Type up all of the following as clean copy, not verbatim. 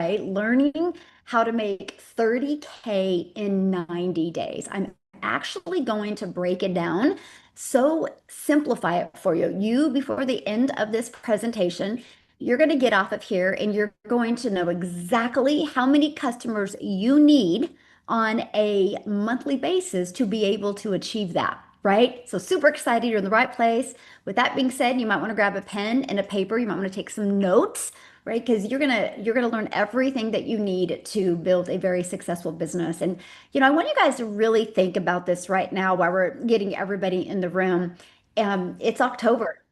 Learning how to make 30K in 90 days. I'm actually going to break it down, so simplify it for you. Before the end of this presentation, you're going to get off of here and you're going to know exactly how many customers you need on a monthly basis to be able to achieve that, right? So super excited, you're in the right place. With that being said, you might want to grab a pen and a paper. You might want to take some notes, right? Because you're gonna learn everything that you need to build a very successful business. And I want you guys to really think about this right now while we're getting everybody in the room. It's October.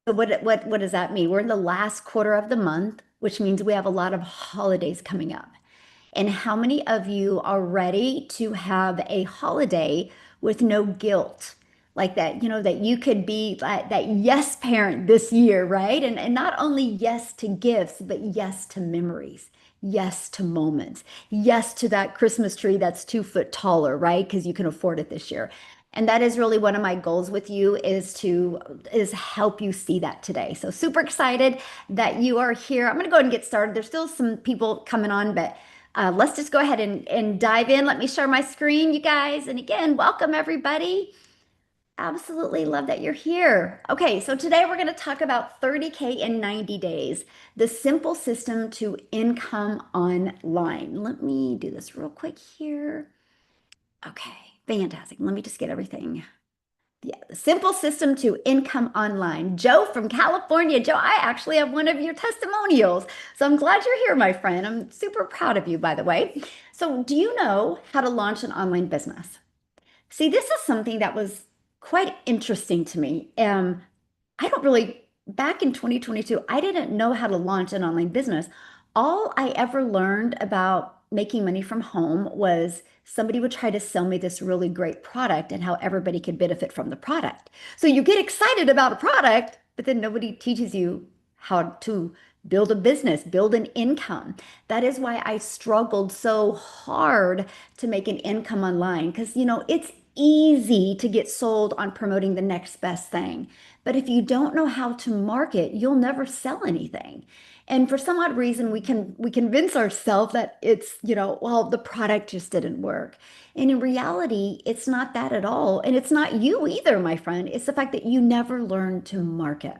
So what does that mean? We're in the last quarter of the month, which means we have a lot of holidays coming up. And how many of you are ready to have a holiday with no guilt? Like that, that you could be that yes parent this year, right? And not only yes to gifts, but yes to memories, yes to moments, yes to that Christmas tree that's 2 foot taller, right? Because you can afford it this year. And that is really one of my goals with you is help you see that today. So super excited that you are here. I'm going to go ahead and get started. There's still some people coming on, but let's just go ahead and dive in. Let me share my screen, you guys. And again, welcome everybody. Absolutely love that you're here. Okay, so today we're going to talk about 30K in 90 days, the simple system to income online. Let me do this real quick here. Okay, fantastic. Let me just get everything. Yeah, the simple system to income online. Joe from California. Joe, I actually have one of your testimonials. So I'm glad you're here, my friend. I'm super proud of you, by the way. So, do you know how to launch an online business? See, this is something that was quite interesting to me. Back in 2022, I didn't know how to launch an online business. All I ever learned about making money from home was somebody would try to sell me this really great product and how everybody could benefit from the product. So you get excited about a product, but then nobody teaches you how to build a business, build an income. That is why I struggled so hard to make an income online because, it's easy to get sold on promoting the next best thing. But if you don't know how to market, you'll never sell anything. And for some odd reason, we convince ourselves that it's, well, the product just didn't work. And in reality, it's not that at all. And it's not you either, my friend. It's the fact that you never learned to market.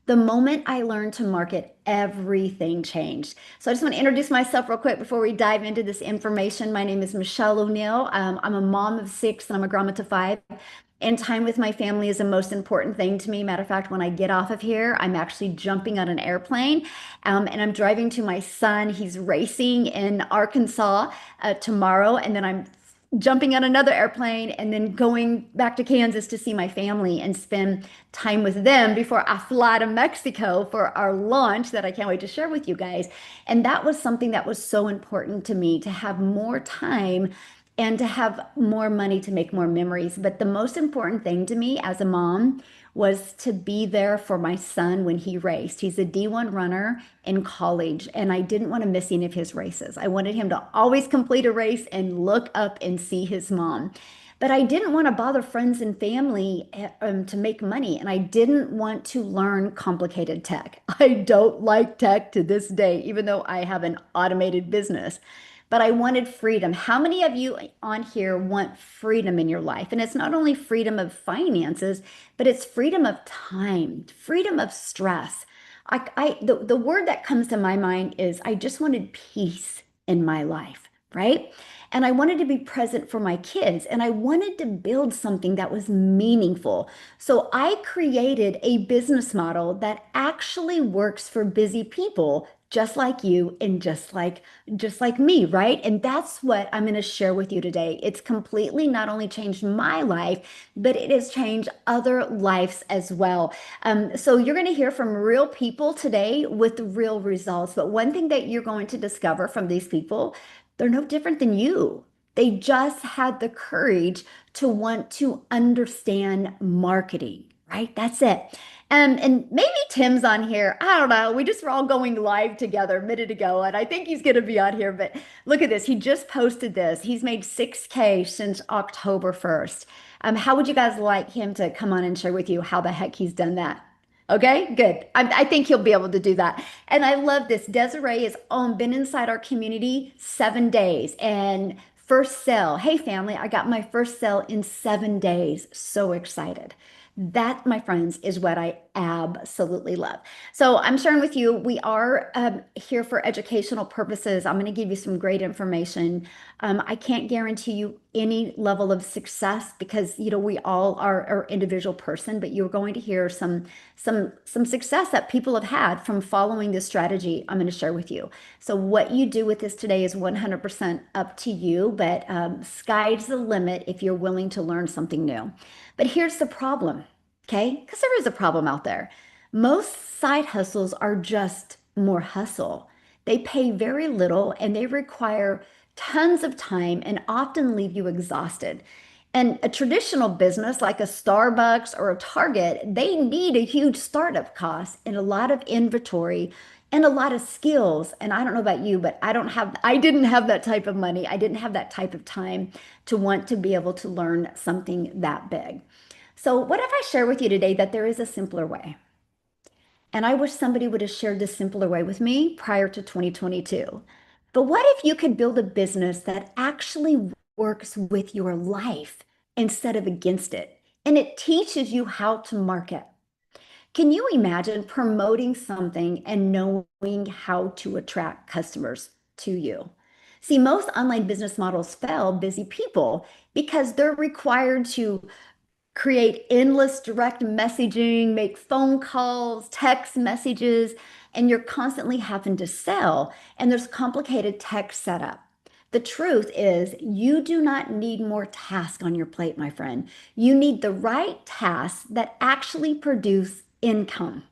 The moment I learned to market, everything changed. So I just want to introduce myself real quick before we dive into this information. My name is Michelle O'Neill. I'm a mom of 6 and I'm a grandma to 5. And time with my family is the most important thing to me. Matter of fact, when I get off of here, I'm actually jumping on an airplane and I'm driving to my son. He's racing in Arkansas tomorrow. And then I'm jumping on another airplane and then going back to Kansas to see my family and spend time with them before I fly to Mexico for our launch that I can't wait to share with you guys. And that was something that was so important to me to have more time and to have more money to make more memories. But the most important thing to me as a mom was to be there for my son when he raced. He's a D1 runner in college, and I didn't want to miss any of his races. I wanted him to always complete a race and look up and see his mom. But I didn't want to bother friends and family to make money, and I didn't want to learn complicated tech. I don't like tech to this day, even though I have an automated business. But I wanted freedom. How many of you on here want freedom in your life? And it's not only freedom of finances, but it's freedom of time, freedom of stress. The word that comes to my mind is I just wanted peace in my life, right? And I wanted to be present for my kids and I wanted to build something that was meaningful. So I created a business model that actually works for busy people just like you and just like me, right? And that's what I'm going to share with you today. It's completely not only changed my life, but it has changed other lives as well. So you're going to hear from real people today with real results. But one thing that you're going to discover from these people, they're no different than you. They just had the courage to want to understand marketing, right? That's it. And maybe Tim's on here. I don't know. We just were all going live together a minute ago, and I think he's going to be on here. But look at this. He just posted this. He's made 6K since October 1st. How would you guys like him to come on and share with you how the heck he's done that? Okay, good. I think he'll be able to do that. And I love this. Desiree has been inside our community 7 days and first sale. Hey, family, I got my first sale in 7 days. So excited. That, my friends, is what I absolutely love. So I'm sharing with you, we are here for educational purposes. I'm going to give you some great information. I can't guarantee you any level of success because, we all are individual person, but you're going to hear some success that people have had from following this strategy I'm going to share with you. So what you do with this today is 100% up to you, but sky's the limit if you're willing to learn something new. But here's the problem, okay? Because there is a problem out there. Most side hustles are just more hustle. They pay very little and they require tons of time and often leave you exhausted. And a traditional business like a Starbucks or a Target, they need a huge startup cost and a lot of inventory and a lot of skills. And I don't know about you, but I didn't have that type of money. I didn't have that type of time to want to be able to learn something that big. So what if I share with you today that there is a simpler way? And I wish somebody would have shared this simpler way with me prior to 2022. But what if you could build a business that actually works with your life instead of against it? And it teaches you how to market. Can you imagine promoting something and knowing how to attract customers to you? See, most online business models fail busy people because they're required to create endless direct messaging, make phone calls, text messages, and you're constantly having to sell, and there's complicated tech setup. The truth is, you do not need more tasks on your plate, my friend. You need the right tasks that actually produce income.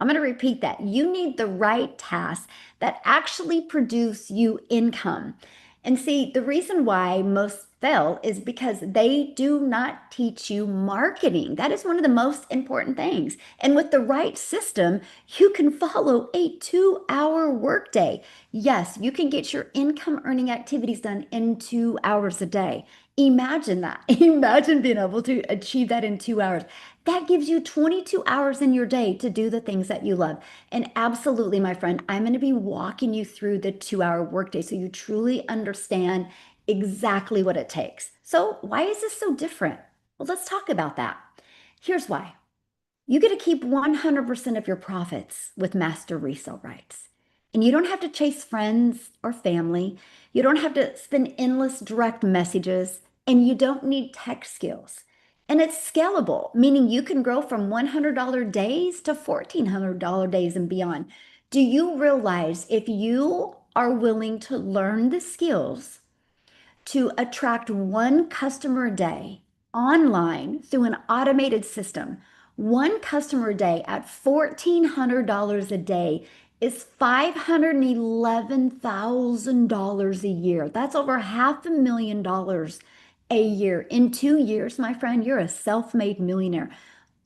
I'm going to repeat that. You need the right tasks that actually produce you income. And see, the reason why most fail is because they do not teach you marketing. That is one of the most important things. And with the right system, you can follow a 2-hour workday. Yes, you can get your income earning activities done in 2 hours a day. Imagine that. Imagine being able to achieve that in 2 hours. That gives you 22 hours in your day to do the things that you love. And absolutely, my friend, I'm going to be walking you through the 2-hour workday so you truly understand exactly what it takes. So, why is this so different? Well, let's talk about that. Here's why. You get to keep 100% of your profits with master resale rights. And you don't have to chase friends or family. You don't have to spend endless direct messages, and you don't need tech skills. And it's scalable, meaning you can grow from $100 days to $1,400 days and beyond. Do you realize if you are willing to learn the skills to attract one customer a day online through an automated system, one customer a day at $1,400 a day is $511,000 a year. That's over $500,000 a year. In 2 years, my friend, you're a self-made millionaire.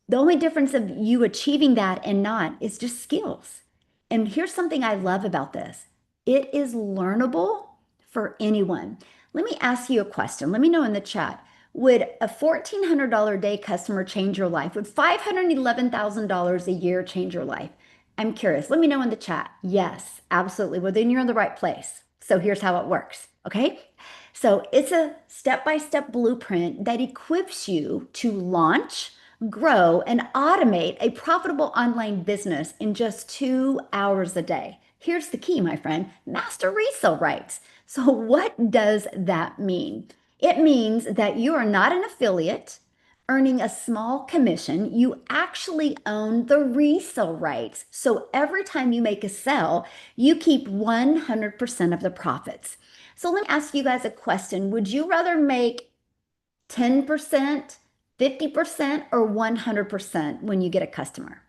The only difference of you achieving that and not is just skills. And here's something I love about this. It is learnable for anyone. Let me ask you a question. Let me know in the chat. Would a $1,400 a day customer change your life? Would $511,000 a year change your life? I'm curious. Let me know in the chat. Yes, absolutely. Well, then you're in the right place. So here's how it works. Okay. So it's a step-by-step blueprint that equips you to launch, grow, and automate a profitable online business in just 2 hours a day. Here's the key, my friend, master resale rights. So what does that mean? It means that you are not an affiliate earning a small commission. You actually own the resale rights. So every time you make a sale, you keep 100% of the profits. So let me ask you guys a question. Would you rather make 10%, 50%, or 100% when you get a customer?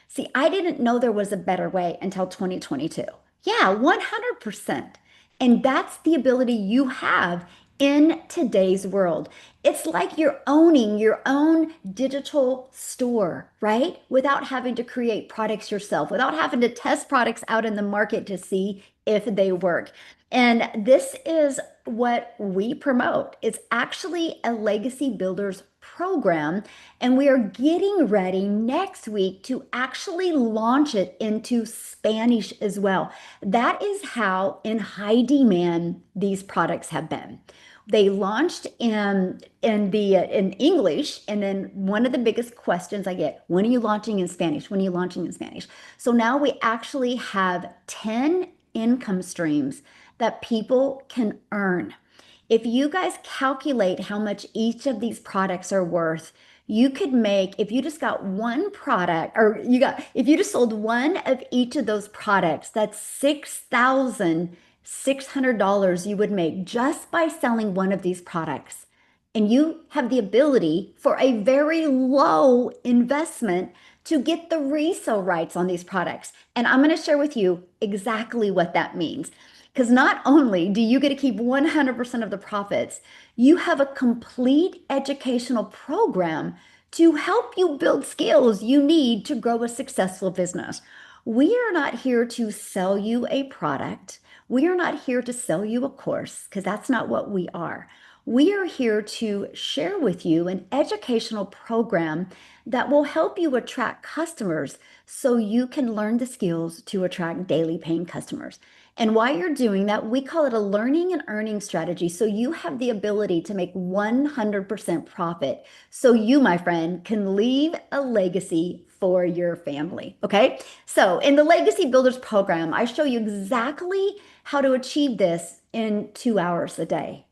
See, I didn't know there was a better way until 2022. Yeah, 100%. And that's the ability you have in today's world. It's like you're owning your own digital store, right? Without having to create products yourself, without having to test products out in the market to see if they work. And this is what we promote. It's actually a legacy builder's program, and we are getting ready next week to actually launch it into Spanish as well. That is how in high demand these products have been. They launched in English, and then one of the biggest questions I get, when are you launching in Spanish? When are you launching in Spanish? So now we actually have 10 income streams that people can earn. If you guys calculate how much each of these products are worth, you could make, if you just got one product, or if you just sold one of each of those products, that's $6,600 you would make just by selling one of these products. And you have the ability for a very low investment to get the resale rights on these products. And I'm going to share with you exactly what that means. Because not only do you get to keep 100% of the profits, you have a complete educational program to help you build skills you need to grow a successful business. We are not here to sell you a product. We are not here to sell you a course, because that's not what we are. We are here to share with you an educational program that will help you attract customers so you can learn the skills to attract daily paying customers. And while you're doing that, we call it a learning and earning strategy. So you have the ability to make 100% profit. So you, my friend, can leave a legacy for your family. Okay. So in the Legacy Builders program, I show you exactly how to achieve this in 2 hours a day.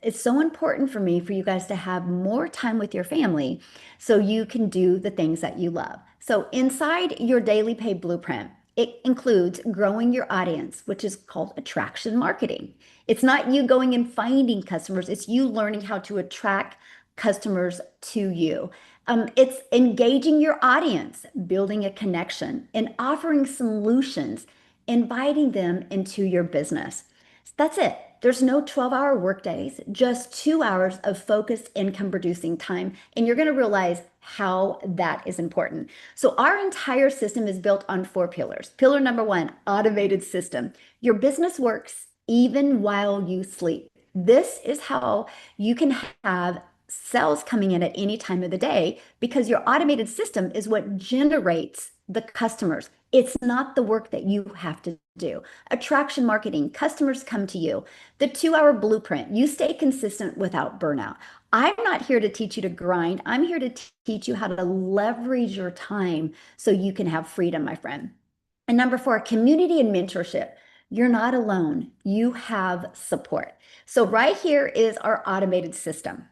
It's so important for me for you guys to have more time with your family so you can do the things that you love. So inside your daily pay blueprint, it includes growing your audience, which is called attraction marketing. It's not you going and finding customers, it's you learning how to attract customers to you. It's engaging your audience, building a connection, and offering solutions, inviting them into your business. That's it. There's no 12-hour workdays, just 2 hours of focused income producing time. And you're going to realize how that is important. So our entire system is built on 4 pillars. Pillar number 1, automated system. Your business works even while you sleep. This is how you can have sales coming in at any time of the day, because your automated system is what generates the customers. It's not the work that you have to do. Attraction marketing, customers come to you. The 2-hour blueprint, you stay consistent without burnout. I'm not here to teach you to grind. I'm here to teach you how to leverage your time so you can have freedom, my friend. And number 4, community and mentorship. You're not alone. You have support. So right here is our automated system.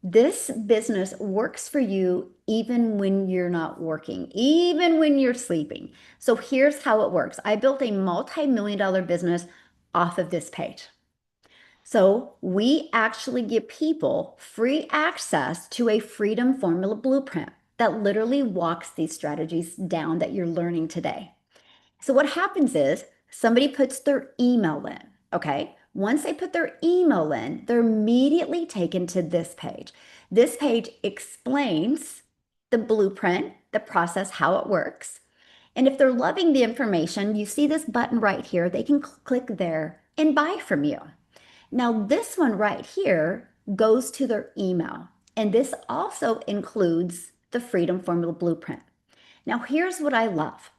This business works for you even when you're not working, even when you're sleeping. So here's how it works. I built a multi-million-dollar business off of this page. So we actually give people free access to a freedom formula blueprint that literally walks these strategies down that you're learning today. So what happens is somebody puts their email in, okay? Once they put their email in, they're immediately taken to this page. This page explains the blueprint, the process, how it works. And if they're loving the information, you see this button right here, they can click there and buy from you. Now, this one right here goes to their email. And this also includes the Freedom Formula Blueprint. Now, here's what I love.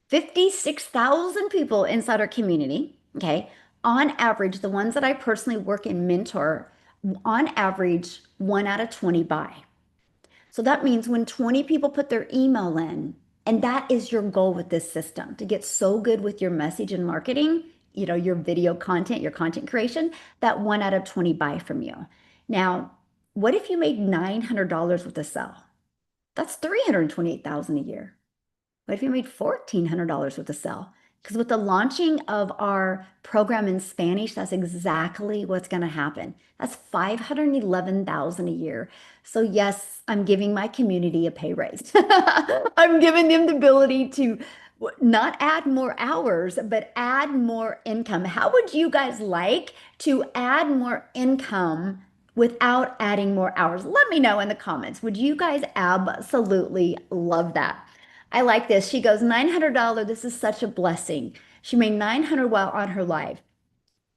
56,000 people inside our community, okay? On average, the ones that I personally work and mentor, on average, 1 out of 20 buy. So that means when 20 people put their email in, and that is your goal with this system, to get so good with your message and marketing, your video content, your content creation, that 1 out of 20 buy from you. Now, what if you made $900 with a sell? That's $328,000 a year. What if you made $1,400 with a sell? Because with the launching of our program in Spanish, that's exactly what's going to happen. That's $511,000 a year. So yes, I'm giving my community a pay raise. I'm giving them the ability to not add more hours, but add more income. How would you guys like to add more income without adding more hours? Let me know in the comments. Would you guys absolutely love that? I like this. She goes, $900. This is such a blessing. She made $900 while on her live.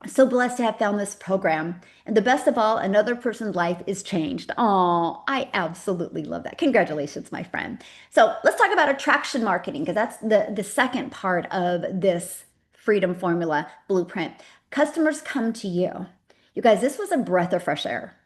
So blessed to have found this program. And the best of all, another person's life is changed. Oh, I absolutely love that. Congratulations, my friend. So let's talk about attraction marketing because that's the second part of this freedom formula blueprint. Customers come to you. You guys, this was a breath of fresh air.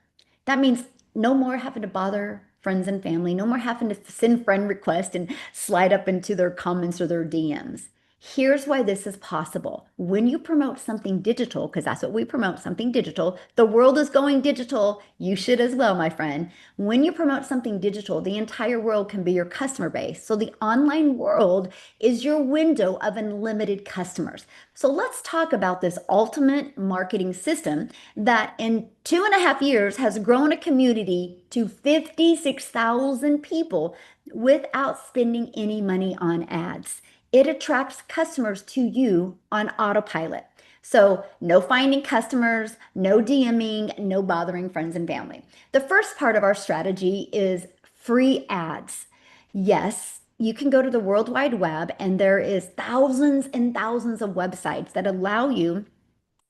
That means no more having to bother friends and family, no more having to send friend requests and slide up into their comments or their DMs. Here's why this is possible. When you promote something digital, because that's what we promote, something digital, the world is going digital. You should as well, my friend. When you promote something digital, the entire world can be your customer base. So the online world is your window of unlimited customers. So let's talk about this ultimate marketing system that in 2.5 years has grown a community to 56,000 people without spending any money on ads. It attracts customers to you on autopilot. So, no finding customers, no DMing, no bothering friends and family. The first part of our strategy is free ads. Yes, you can go to the World Wide Web, and there is thousands and thousands of websites that allow you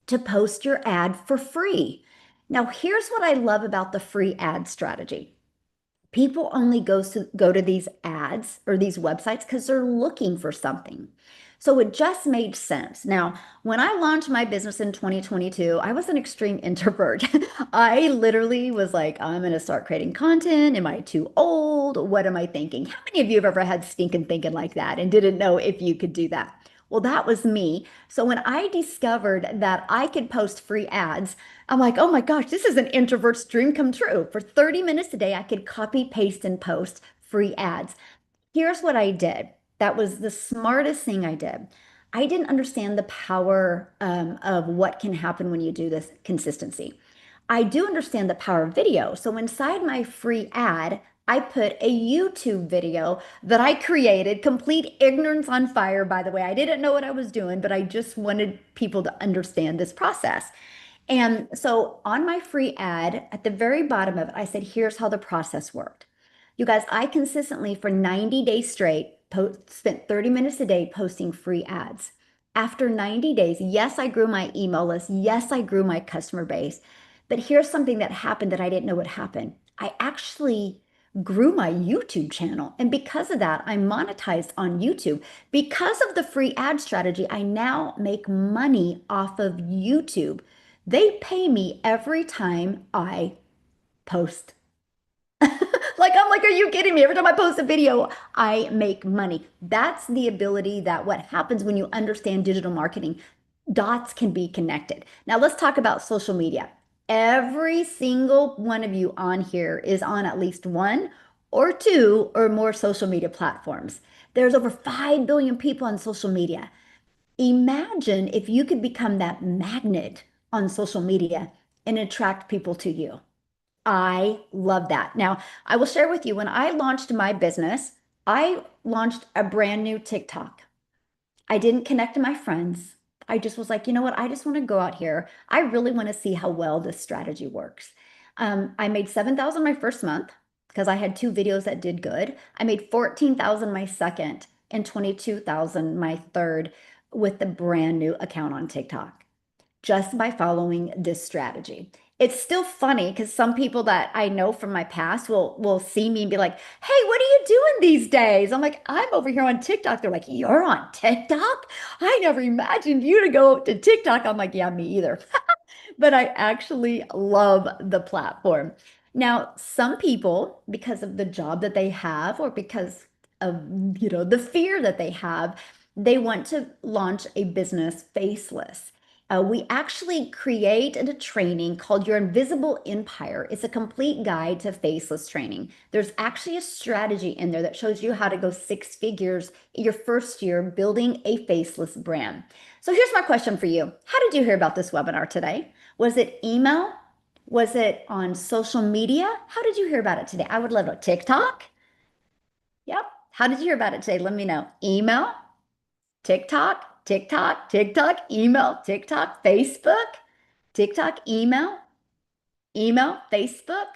to post your ad for free. Now, here's what I love about the free ad strategy. People only go to these ads or these websites because they're looking for something. So it just made sense. Now, when I launched my business in 2022, I was an extreme introvert. I literally was like, I'm going to start creating content. Am I too old? What am I thinking? How many of you have ever had stinking thinking like that and didn't know if you could do that? Well, that was me. So when I discovered that I could post free ads, I'm like, oh my gosh, this is an introvert's dream come true. For 30 minutes a day, I could copy, paste, and post free ads. Here's what I did. That was the smartest thing I did. I didn't understand the power of what can happen when you do this consistency. I do understand the power of video. So inside my free ad, I put a YouTube video that I created, complete ignorance on fire, by the way. I didn't know what I was doing, but I just wanted people to understand this process. And so on my free ad, at the very bottom of it, I said, here's how the process worked. You guys, I consistently for 90 days straight spent 30 minutes a day posting free ads. After 90 days, yes, I grew my email list. Yes, I grew my customer base. But here's something that happened that I didn't know would happen. I actually grew my YouTube channel. And because of that, I monetized on YouTube. Because of the free ad strategy, I now make money off of YouTube. They pay me every time I post. Like, I'm like, are you kidding me? Every time I post a video, I make money. That's the ability that what happens when you understand digital marketing. Dots can be connected. Now, let's talk about social media. Every single one of you on here is on at least one or two or more social media platforms. There's over 5 billion people on social media. Imagine if you could become that magnet on social media and attract people to you. I love that. Now, I will share with you when I launched my business, I launched a brand new TikTok. I didn't connect to my friends. I just was like, you know what? I just want to go out here. I really want to see how well this strategy works. I made 7,000 my first month because I had two videos that did good. I made 14,000 my second and 22,000 my third with the brand new account on TikTok just by following this strategy. It's still funny because some people that I know from my past will see me and be like, "Hey, what are you doing these days?" I'm like, "I'm over here on TikTok." They're like, "You're on TikTok? I never imagined you to go to TikTok." I'm like, "Yeah, me either." But I actually love the platform. Now, some people, because of the job that they have or because of, the fear that they have, they want to launch a business faceless. We actually created a training called Your Invisible Empire. It's a complete guide to faceless training. There's actually a strategy in there that shows you how to go 6 figures your first year building a faceless brand. So here's my question for you. How did you hear about this webinar today? Was it email? Was it on social media? How did you hear about it today? I would love to know. TikTok? Yep. How did you hear about it today? Let me know. Email, TikTok, TikTok, TikTok, email, TikTok, Facebook, TikTok, email, Facebook.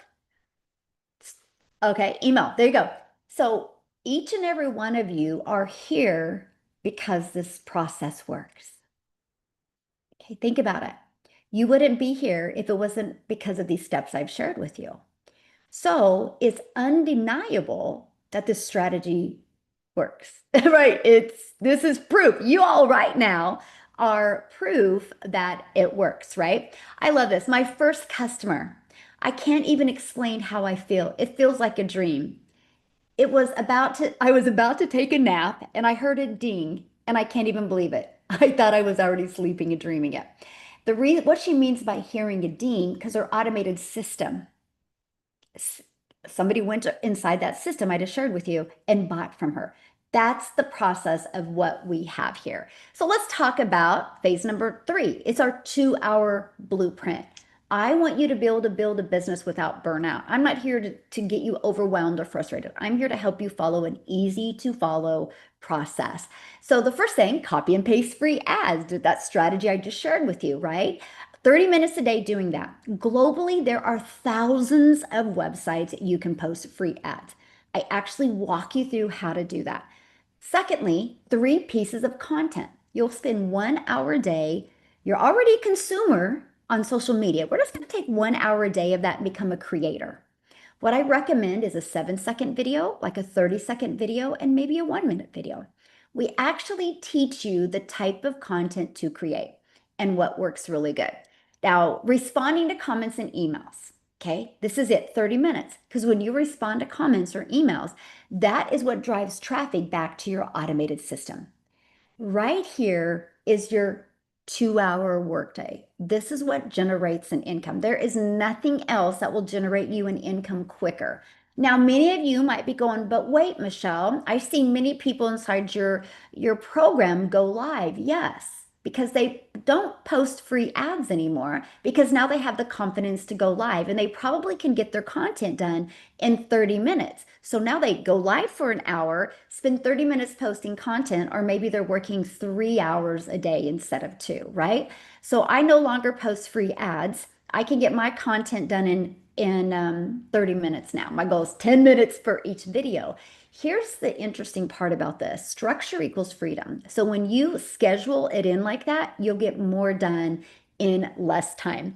Okay, email. There you go. So each and every one of you are here because this process works. Okay, think about it. You wouldn't be here if it wasn't because of these steps I've shared with you. So it's undeniable that this strategy works, right? This is proof. You all right now are proof that it works, right? I love this. My first customer, I can't even explain how I feel. It feels like a dream. I was about to take a nap and I heard it ding and I can't even believe it. I thought I was already sleeping and dreaming it. What she means by hearing a ding, because her automated system, somebody went inside that system I just shared with you and bought from her. That's the process of what we have here. So let's talk about phase number 3. It's our 2-hour blueprint. I want you to be able to build a business without burnout. I'm not here to get you overwhelmed or frustrated. I'm here to help you follow an easy to follow process. So the first thing, copy and paste free ads. That strategy I just shared with you, right? 30 minutes a day doing that. Globally, there are thousands of websites you can post free ads. I actually walk you through how to do that. Secondly, 3 pieces of content. You'll spend 1 hour a day. You're already a consumer on social media. We're just going to take 1 hour a day of that and become a creator. What I recommend is a 7-second video, like a 30-second video, and maybe a 1-minute video. We actually teach you the type of content to create and what works really good. Now, responding to comments and emails. Okay, this is it, 30 minutes. Because when you respond to comments or emails, that is what drives traffic back to your automated system. Right here is your 2-hour workday. This is what generates an income. There is nothing else that will generate you an income quicker. Now, many of you might be going, but wait, Michelle, I've seen many people inside your program go live. Yes, because they don't post free ads anymore because now they have the confidence to go live and they probably can get their content done in 30 minutes. So now they go live for an hour, spend 30 minutes posting content, or maybe they're working 3 hours a day instead of 2, right? So I no longer post free ads. I can get my content done in 30 minutes now. My goal is 10 minutes for each video. Here's the interesting part about this. Structure equals freedom. So when you schedule it in like that, you'll get more done in less time.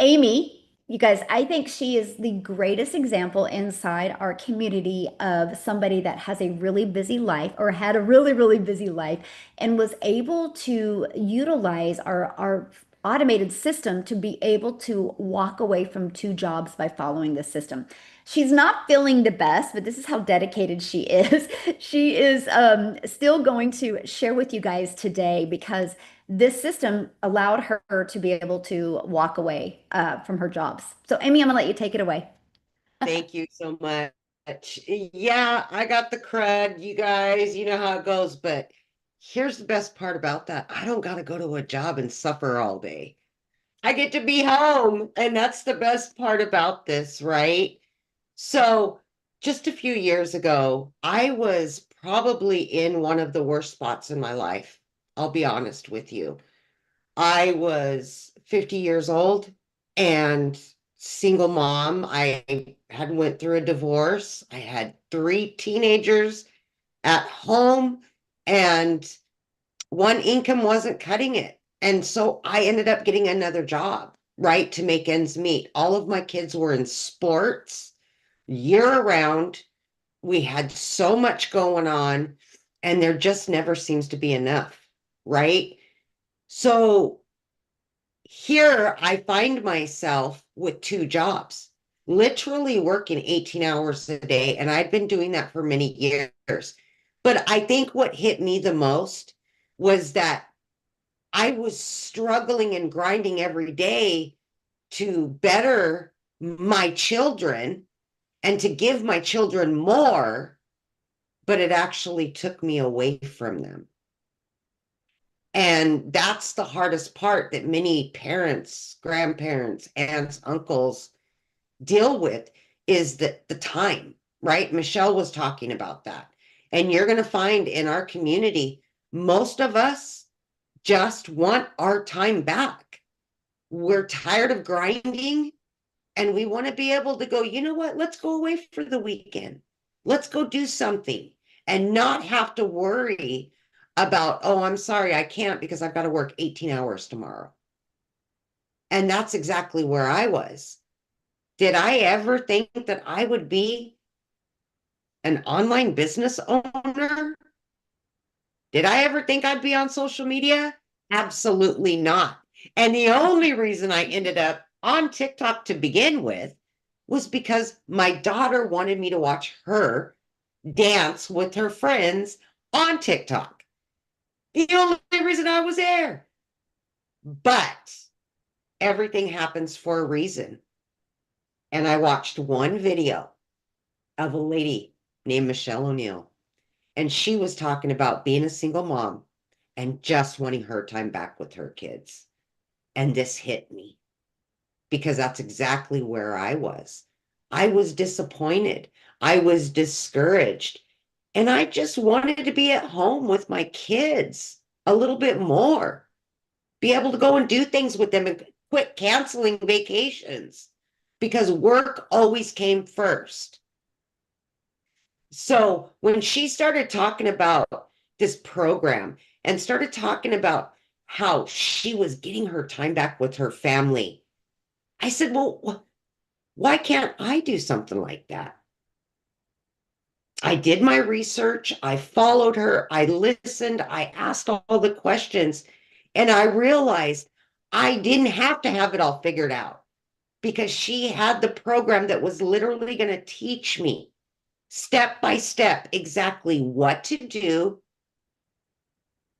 Amy, you guys, I think she is the greatest example inside our community of somebody that has a really busy life or had a really, really busy life and was able to utilize our automated system to be able to walk away from 2 jobs by following the system. She's not feeling the best, but this is how dedicated she is. She is still going to share with you guys today because this system allowed her to be able to walk away from her jobs. So, Amy, I'm gonna let you take it away. Thank you so much. Yeah, I got the crud, you guys, you know how it goes, but here's the best part about that. I don't got to go to a job and suffer all day. I get to be home, and that's the best part about this, right? So, just a few years ago, I was probably in one of the worst spots in my life. I'll be honest with you. I was 50 years old and single mom. I had went through a divorce. I had 3 teenagers at home and one income wasn't cutting it. And so I ended up getting another job, right, to make ends meet. All of my kids were in sports year round. We had so much going on and there just never seems to be enough, right? So here I find myself with 2 jobs, literally working 18 hours a day. And I'd been doing that for many years. But I think what hit me the most was that I was struggling and grinding every day to better my children and to give my children more, but it actually took me away from them. And that's the hardest part that many parents, grandparents, aunts, uncles deal with is the time, right? Michelle was talking about that. And you're going to find in our community, most of us just want our time back. We're tired of grinding and we want to be able to go, you know what? Let's go away for the weekend. Let's go do something and not have to worry about, oh, I'm sorry, I can't because I've got to work 18 hours tomorrow. And that's exactly where I was. Did I ever think that I would be an online business owner? Did I ever think I'd be on social media? Absolutely not. And the only reason I ended up on TikTok to begin with was because my daughter wanted me to watch her dance with her friends on TikTok. The only reason I was there. But everything happens for a reason. And I watched one video of a lady named Michelle O'Neill, and she was talking about being a single mom and just wanting her time back with her kids. And this hit me because that's exactly where I was. I was disappointed. I was discouraged. And I just wanted to be at home with my kids a little bit more, be able to go and do things with them and quit canceling vacations because work always came first. So when she started talking about this program and started talking about how she was getting her time back with her family, I said, well, why can't I do something like that? I did my research, I followed her, I listened, I asked all the questions, and I realized I didn't have to have it all figured out because she had the program that was literally going to teach me step by step exactly what to do.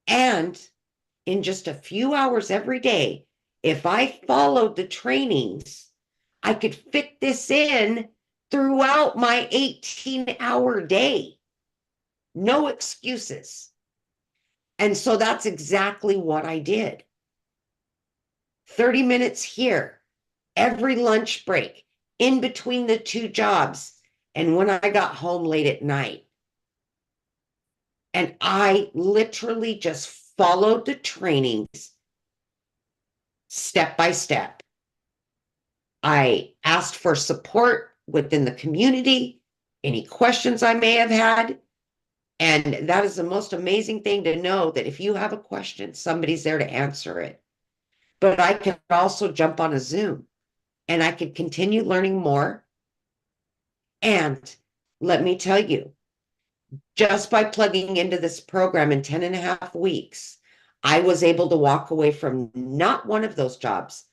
And in just a few hours every day, if I followed the trainings, I could fit this in throughout my 18-hour day. No excuses. And so that's exactly what I did. 30 minutes here, every lunch break, in between the two jobs, and when I got home late at night. And I literally just followed the trainings step by step. I asked for support within the community, any questions I may have had. And that is the most amazing thing to know that if you have a question, somebody's there to answer it. But I could also jump on a Zoom and I could continue learning more. And let me tell you, just by plugging into this program in 10 and a half weeks, I was able to walk away from not one of those jobs,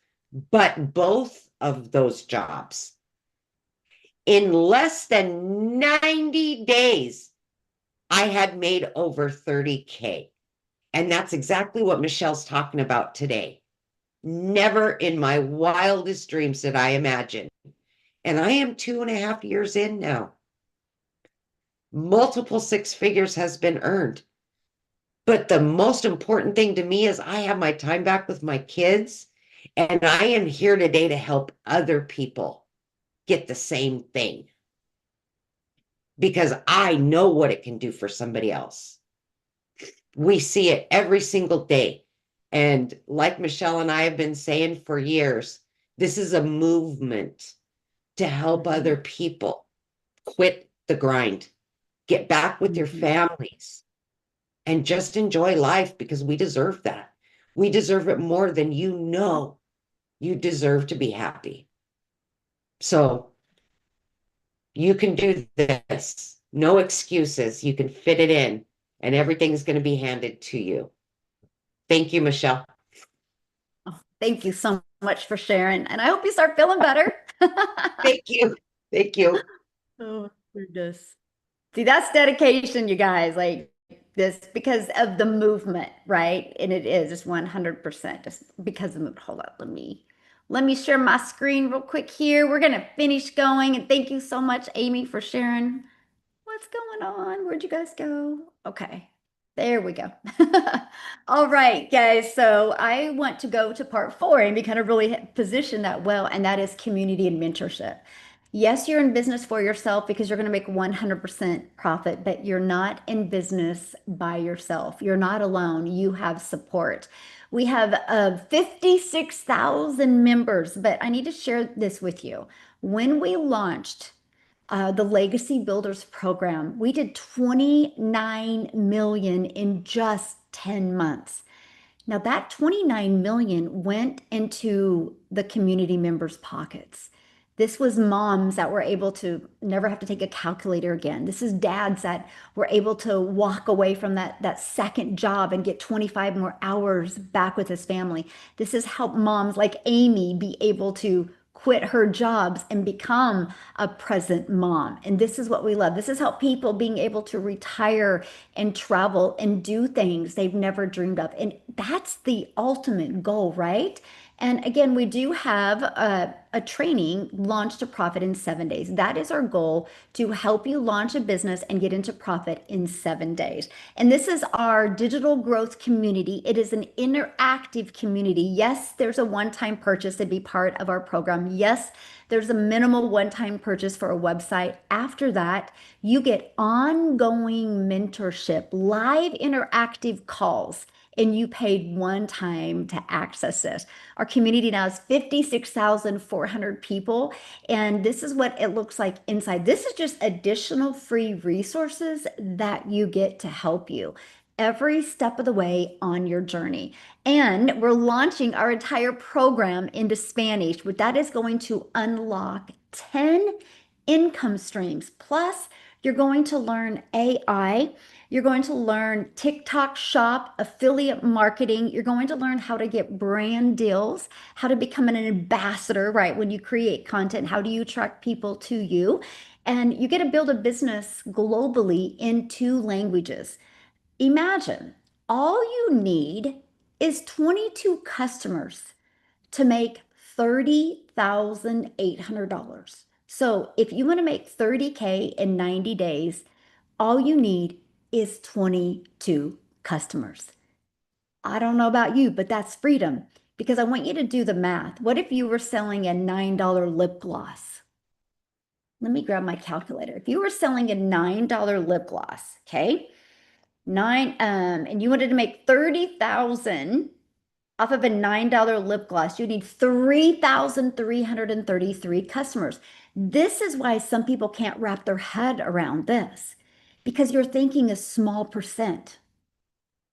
but both of those jobs. In less than 90 days, I had made over 30K. And that's exactly what Michelle's talking about today. Never in my wildest dreams did I imagine. And I am 2.5 years in now. Multiple six figures has been earned. But the most important thing to me is I have my time back with my kids. And I am here today to help other people get the same thing because I know what it can do for somebody else. We see it every single day. And like Michelle and I have been saying for years, this is a movement to help other people quit the grind, get back with your families, and just enjoy life because we deserve that. We deserve it more than you know. You deserve to be happy. So you can do this. No excuses. You can fit it in, and everything's going to be handed to you. Thank you, Michelle. Oh, thank you so much for sharing. And I hope you start feeling better. Thank you. Thank you. Oh, goodness. See, that's dedication, you guys, like this because of the movement, right? And it is just 100% just because of the, hold up, let me share my screen real quick here. We're gonna finish going and thank you so much, Amy, for sharing. What's going on? Where'd you guys go? Okay, there we go. All right, guys. So I want to go to part four and we kind of really position that well, and that is community and mentorship. Yes, you're in business for yourself because you're going to make 100% profit, but you're not in business by yourself. You're not alone. You have support. We have 56,000 members, but I need to share this with you. When we launched the Legacy Builders program, we did 29 million in just 10 months. Now that 29 million went into the community members' pockets. This was moms that were able to never have to take a calculator again. This is dads that were able to walk away from that second job and get 25 more hours back with his family. This has helped moms like Amy be able to quit her jobs and become a present mom. And this is what we love. This has helped people being able to retire and travel and do things they've never dreamed of. And that's the ultimate goal, right? And again, we do have a training, Launch to Profit in 7 days. That is our goal, to help you launch a business and get into profit in 7 days. And this is our digital growth community. It is an interactive community. Yes, there's a one-time purchase to be part of our program. Yes, there's a minimal one-time purchase for a website. After that, you get ongoing mentorship, live interactive calls, and you paid one time to access this. Our community now is 56,400 people, and this is what it looks like inside. This is just additional free resources that you get to help you every step of the way on your journey. And we're launching our entire program into Spanish, but that is going to unlock 10 income streams. Plus, you're going to learn AI. You're going to learn TikTok shop, affiliate marketing. You're going to learn how to get brand deals, how to become an ambassador, right? When you create content, how do you attract people to you? And you get to build a business globally in 2 languages. Imagine all you need is 22 customers to make $30,800. So if you want to make 30K in 90 days, all you need is 22 customers. I don't know about you, but that's freedom, because I want you to do the math. What if you were selling a $9 lip gloss? Let me grab my calculator. If you were selling a $9 lip gloss, okay? And you wanted to make 30,000 off of a $9 lip gloss, you need 3,333 customers. This is why some people can't wrap their head around this, because you're thinking a small percent.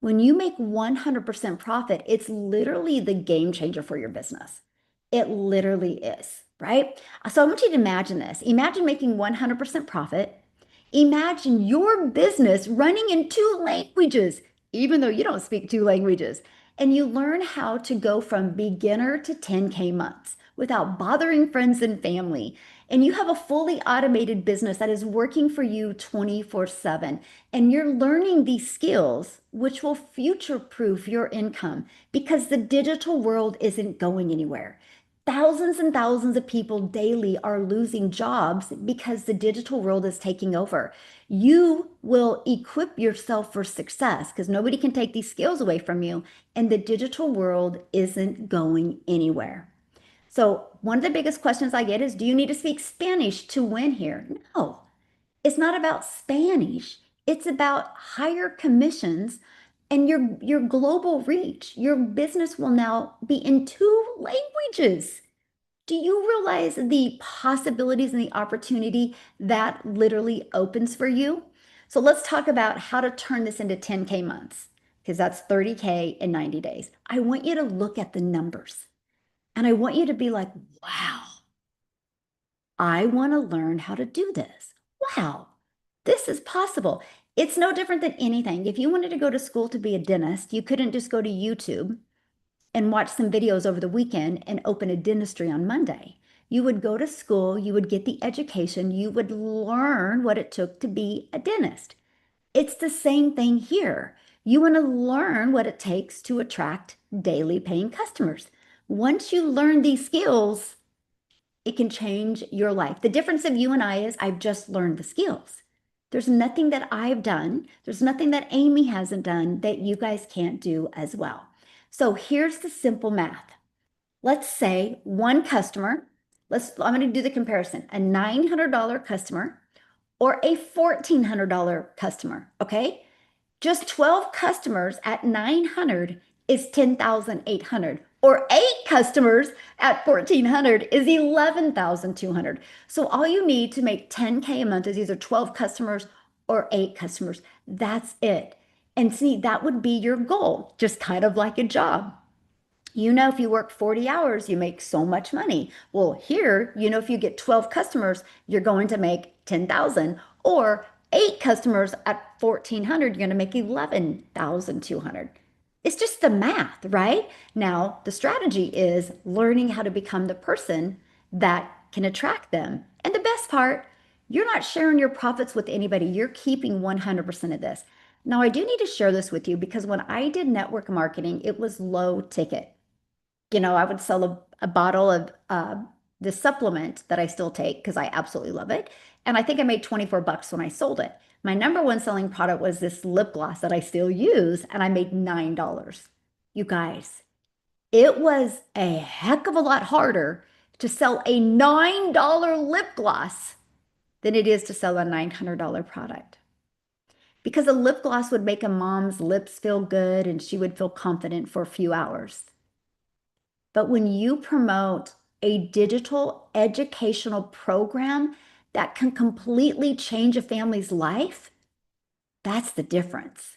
When you make 100% profit, it's literally the game changer for your business. It literally is, right? So I want you to imagine this. Imagine making 100% profit. Imagine your business running in 2 languages, even though you don't speak 2 languages. And you learn how to go from beginner to 10K months without bothering friends and family. And you have a fully automated business that is working for you 24/7. And you're learning these skills, which will future-proof your income, because the digital world isn't going anywhere. Thousands and thousands of people daily are losing jobs because the digital world is taking over. You will equip yourself for success because nobody can take these skills away from you, and the digital world isn't going anywhere. So, one of the biggest questions I get is, do you need to speak Spanish to win here? No, it's not about Spanish. It's about higher commissions and your global reach. Your business will now be in 2 languages. Do you realize the possibilities and the opportunity that literally opens for you? So let's talk about how to turn this into 10K months, because that's 30K in 90 days. I want you to look at the numbers and I want you to be like, wow, I want to learn how to do this. Wow, this is possible. It's no different than anything. If you wanted to go to school to be a dentist, you couldn't just go to YouTube and watch some videos over the weekend and open a dentistry on Monday. You would go to school, you would get the education, you would learn what it took to be a dentist. It's the same thing here. You want to learn what it takes to attract daily paying customers. Once you learn these skills, it can change your life. The difference of you and I is I've just learned the skills. There's nothing that I've done, there's nothing that Amy hasn't done that you guys can't do as well. So here's the simple math. Let's say one customer, I'm going to do the comparison, a $900 customer or a $1,400 customer, okay? Just 12 customers at 900 is 10,800, or 8 customers at 1,400 is 11,200. So all you need to make 10K a month is either 12 customers or 8 customers. That's it. And see, that would be your goal, just kind of like a job. If you work 40 hours, you make so much money. Well, here, if you get 12 customers, you're going to make 10,000, or 8 customers at 1,400, you're going to make 11,200. It's just the math, right? Now, the strategy is learning how to become the person that can attract them. And the best part, you're not sharing your profits with anybody. You're keeping 100% of this. Now, I do need to share this with you because when I did network marketing, it was low ticket. I would sell a bottle of the supplement that I still take because I absolutely love it. And I think I made 24 bucks when I sold it. My number one selling product was this lip gloss that I still use, and I made $9. You guys, it was a heck of a lot harder to sell a $9 lip gloss than it is to sell a $900 product. Because a lip gloss would make a mom's lips feel good and she would feel confident for a few hours. But when you promote a digital educational program that can completely change a family's life, that's the difference.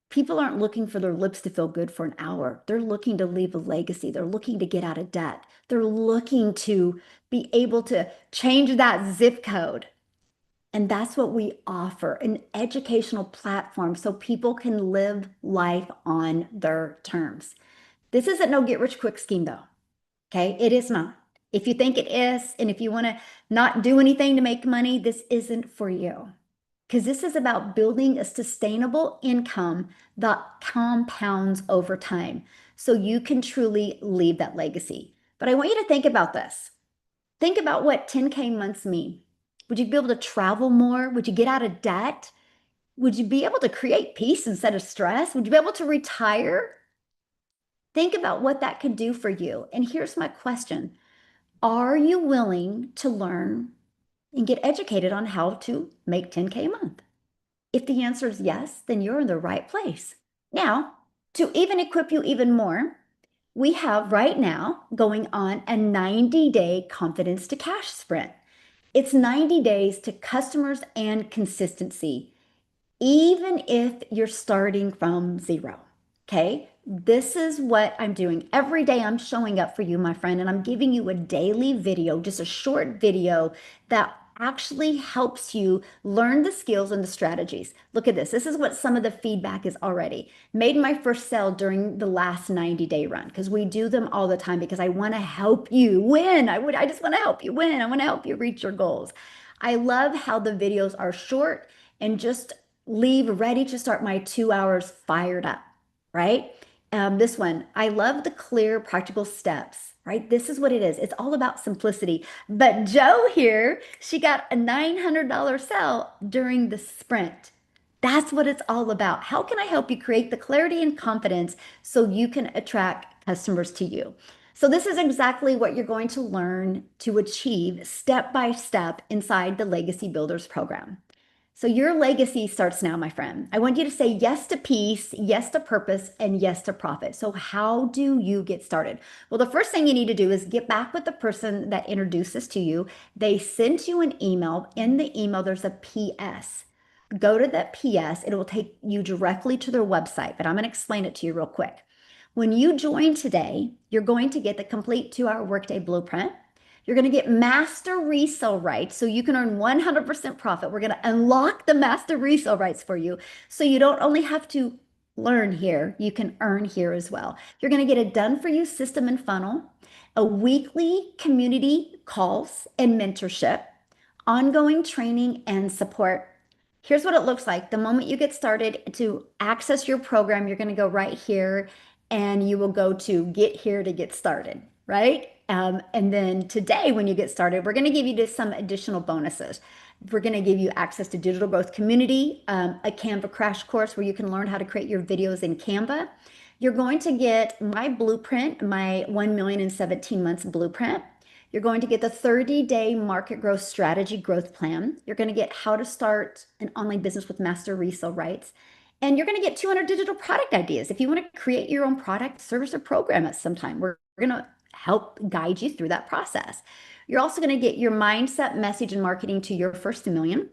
People aren't looking for their lips to feel good for an hour. They're looking to leave a legacy. They're looking to get out of debt. They're looking to be able to change that zip code. And that's what we offer, an educational platform so people can live life on their terms. This isn't no get rich quick scheme though. Okay, it is not. If you think it is, and if you want to not do anything to make money, this isn't for you. Because this is about building a sustainable income that compounds over time so you can truly leave that legacy. But I want you to think about this. Think about what 10K months mean. Would you be able to travel more? Would you get out of debt? Would you be able to create peace instead of stress? Would you be able to retire? Think about what that could do for you. And here's my question. Are you willing to learn and get educated on how to make 10K a month? If the answer is yes, then you're in the right place. Now, to even equip you even more, we have right now going on a 90-day confidence to cash sprint. It's 90 days to customers and consistency, even if you're starting from zero. Okay. This is what I'm doing. Every day I'm showing up for you, my friend, and I'm giving you a daily video, just a short video that actually helps you learn the skills and the strategies. Look at this. This is what some of the feedback is already. Made my first sale during the last 90-day run because we do them all the time because I want to help you win. I just want to help you win. I want to help you reach your goals. I love how the videos are short and just leave ready to start my 2 hours fired up, right? This one, I love the clear, practical steps, right? This is what it is. It's all about simplicity. But Joe here, she got a $900 sale during the sprint. That's what it's all about. How can I help you create the clarity and confidence so you can attract customers to you? So this is exactly what you're going to learn to achieve step by step inside the Legacy Builders program. So your legacy starts now, my friend. I want you to say yes to peace, yes to purpose, and yes to profit. So how do you get started? Well, the first thing you need to do is get back with the person that introduced this to you. They sent you an email. In the email, there's a PS. Go to that PS. It will take you directly to their website, but I'm going to explain it to you real quick. When you join today, you're going to get the complete 2 hour workday blueprint. You're going to get master resale rights so you can earn 100% profit. We're going to unlock the master resale rights for you so you don't only have to learn here, you can earn here as well. You're going to get a done for you system and funnel, a weekly community calls and mentorship, ongoing training and support. Here's what it looks like. The moment you get started to access your program, you're going to go right here and you will go to get here to get started, right? And then today, when you get started, we're going to give you just some additional bonuses. We're going to give you access to Digital Growth Community, a Canva crash course where you can learn how to create your videos in Canva. You're going to get my blueprint, my 1 million in 17 months blueprint. You're going to get the 30-day market growth strategy growth plan. You're going to get how to start an online business with master resale rights. And you're going to get 200 digital product ideas. If you want to create your own product, service, or program at some time, we're going to help guide you through that process. You're also going to get your mindset, message, and marketing to your first million,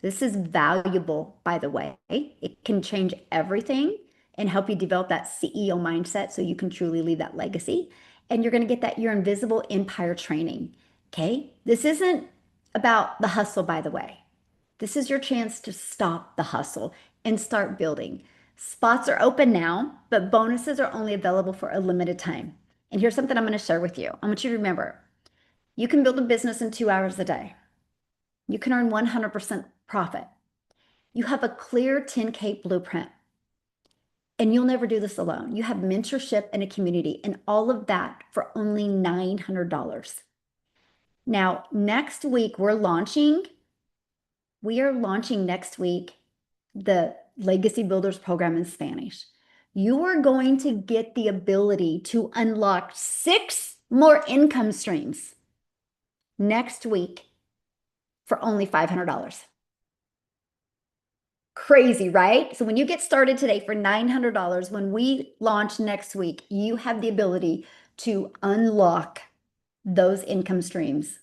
This is valuable, by the way. It can change everything and help you develop that CEO mindset so you can truly leave that legacy. And you're going to get that your invisible empire training. Okay. This isn't about the hustle, by the way. This is your chance to stop the hustle and start building. Spots are open now, but bonuses are only available for a limited time. And here's something I'm going to share with you. I want you to remember you can build a business in 2 hours a day. You can earn 100% profit. You have a clear 10K blueprint, and you'll never do this alone. You have mentorship and a community, and all of that for only $900. Now, next week, we are launching next week the Legacy Builders program in Spanish. You are going to get the ability to unlock 6 more income streams next week for only $500. Crazy, right? So when you get started today for $900, when we launch next week, you have the ability to unlock those income streams.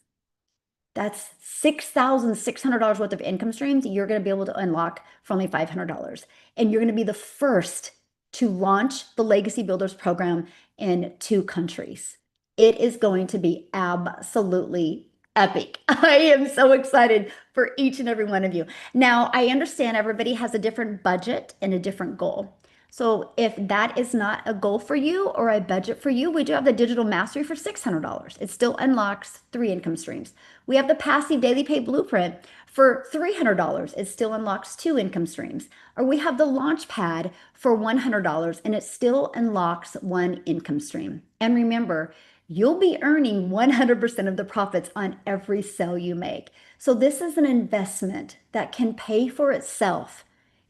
That's $6,600 worth of income streams you're going to be able to unlock for only $500. And you're going to be the first to launch the Legacy Builders program in 2 countries. It is going to be absolutely epic. I am so excited for each and every one of you. Now, I understand everybody has a different budget and a different goal. So if that is not a goal for you or a budget for you, we do have the digital mastery for $600. It still unlocks 3 income streams. We have the passive daily pay blueprint for $300. It still unlocks 2 income streams. Or we have the launch pad for $100 and it still unlocks 1 income stream. And remember, you'll be earning 100% of the profits on every sale you make. So this is an investment that can pay for itself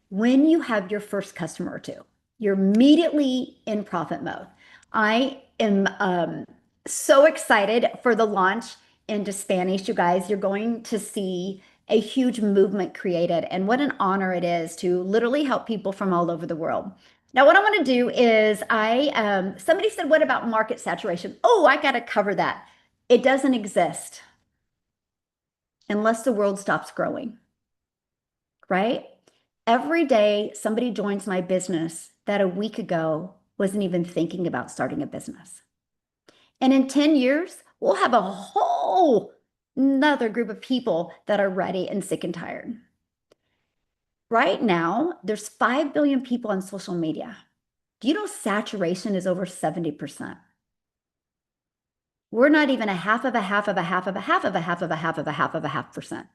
when you have your first customer or 2. You're immediately in profit mode. I am so excited for the launch into Spanish, you guys. You're going to see a huge movement created, and what an honor it is to literally help people from all over the world. Now, what I want to do is somebody said, what about market saturation? Oh, I got to cover that. It doesn't exist unless the world stops growing, right? Every day somebody joins my business that a week ago wasn't even thinking about starting a business. And in 10 years, we'll have a whole another group of people that are ready and sick and tired. Right now, there's 5 billion people on social media. Do you know saturation is over 70%? We're not even a half of a half of a half of a half of a half of a half of a half of a half percent.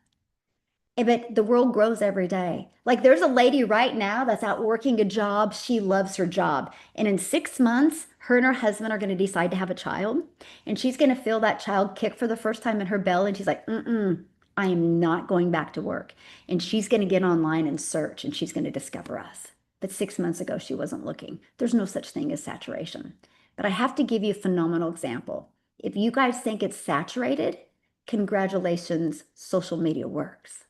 But the world grows every day. Like there's a lady right now that's out working a job. She loves her job. And in 6 months, her and her husband are going to decide to have a child. And she's going to feel that child kick for the first time in her belly. And she's like, I am not going back to work. And she's going to get online and search and she's going to discover us. But 6 months ago, she wasn't looking. There's no such thing as saturation. But I have to give you a phenomenal example. If you guys think it's saturated, congratulations, social media works.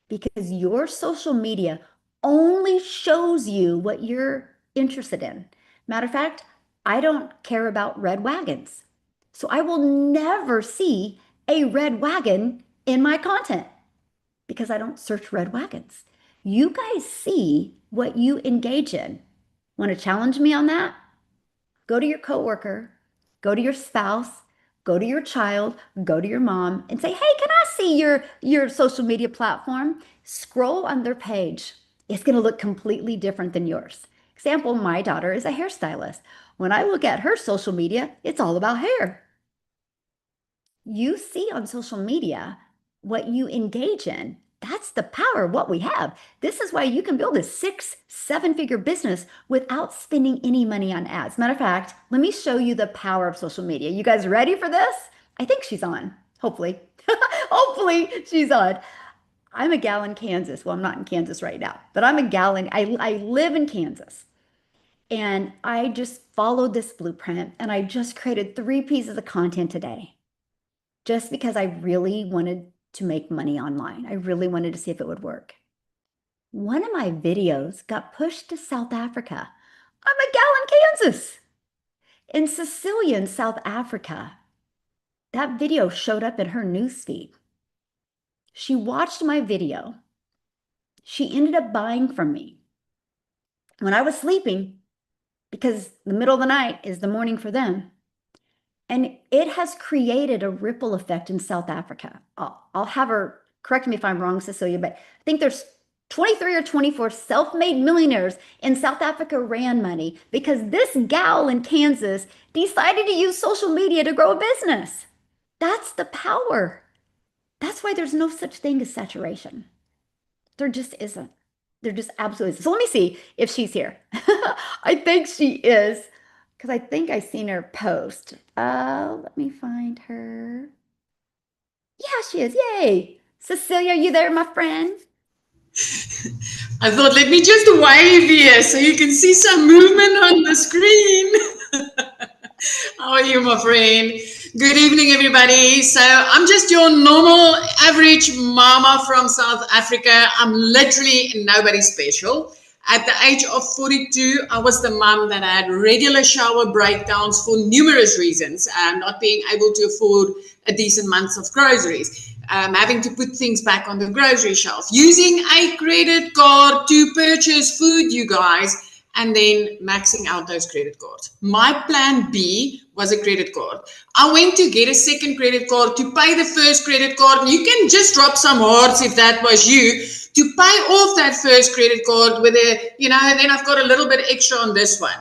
Because your social media only shows you what you're interested in. Matter of fact, I don't care about red wagons. So I will never see a red wagon in my content because I don't search red wagons. You guys see what you engage in. Want to challenge me on that? Go to your coworker, go to your spouse, go to your child, go to your mom and say, hey, can I see your social media platform? Scroll on their page. It's going to look completely different than yours. Example, my daughter is a hairstylist. When I look at her social media, it's all about hair. You see on social media what you engage in. That's the power of what we have. This is why you can build a 6, 7-figure business without spending any money on ads. Matter of fact, let me show you the power of social media. You guys ready for this? I think she's on, hopefully. Hopefully she's on. I'm a gal in Kansas. Well, I'm not in Kansas right now, but I'm a gal in, I live in Kansas. And I just followed this blueprint and I just created 3 pieces of content today just because I really wanted to make money online. I really wanted to see if it would work. One of my videos got pushed to South Africa. I'm a gal in Kansas. In Sicilian, South Africa, that video showed up in her newsfeed. She watched my video she ended up buying from me when I was sleeping, because the middle of the night is the morning for them. And it has created a ripple effect in South Africa. I'll have her correct me if I'm wrong, Cecilia, but I think there's 23 or 24 self-made millionaires in South Africa ran money because this gal in Kansas decided to use social media to grow a business. That's the power. That's why there's no such thing as saturation. There just isn't. There just absolutely isn't. So let me see if she's here. I think she is because I think I seen her post. Let me find her. Yeah, she is. Yay. Cecilia, are you there, my friend? I thought, let me just wave here so you can see some movement on the screen. How are you, my friend? Good evening, everybody. So I'm just your normal, average mama from South Africa. I'm literally nobody special. At the age of 42, I was the mom that had regular shower breakdowns for numerous reasons, not being able to afford a decent month of groceries, having to put things back on the grocery shelf, using a credit card to purchase food, you guys, and then maxing out those credit cards. My plan B was a credit card. I went to get a second credit card to pay the first credit card. And you can just drop some hearts if that was you, to pay off that first credit card with a, and then I've got a little bit extra on this one.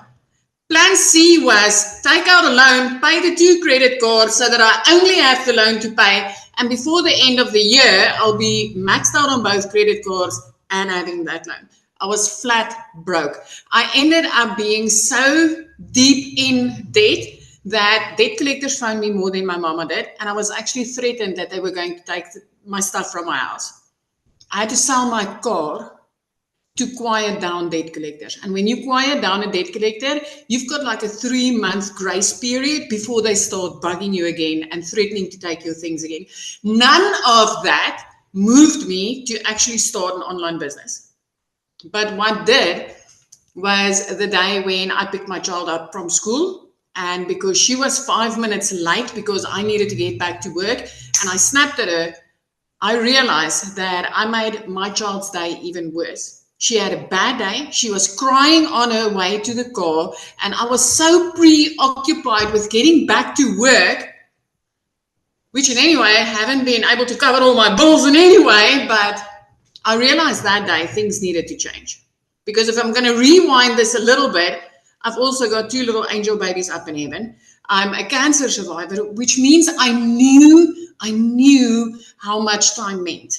Plan C was take out a loan, pay the 2 credit cards so that I only have the loan to pay. And before the end of the year, I'll be maxed out on both credit cards and having that loan. I was flat broke. I ended up being so deep in debt that debt collectors phoned me more than my mama did. And I was actually threatened that they were going to take my stuff from my house. I had to sell my car to quiet down debt collectors. And when you quiet down a debt collector, you've got like a 3-month grace period before they start bugging you again and threatening to take your things again. None of that moved me to actually start an online business. But what did was the day when I picked my child up from school, and because she was 5 minutes late because I needed to get back to work and I snapped at her, I realized that I made my child's day even worse. She had a bad day. She was crying on her way to the car, and I was so preoccupied with getting back to work, which in any way I haven't been able to cover all my bills in any way, but I realized that day things needed to change. Because if I'm going to rewind this a little bit, I've also got 2 little angel babies up in heaven. I'm a cancer survivor, which means I knew how much time meant.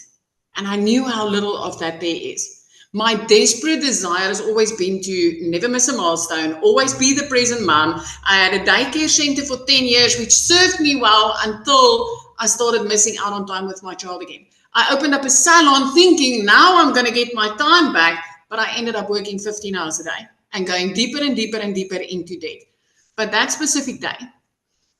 And I knew how little of that there is. My desperate desire has always been to never miss a milestone, always be the present mom. I had a daycare center for 10 years, which served me well until I started missing out on time with my child again. I opened up a salon thinking now I'm going to get my time back, but I ended up working 15 hours a day and going deeper and deeper and deeper into debt. But that specific day,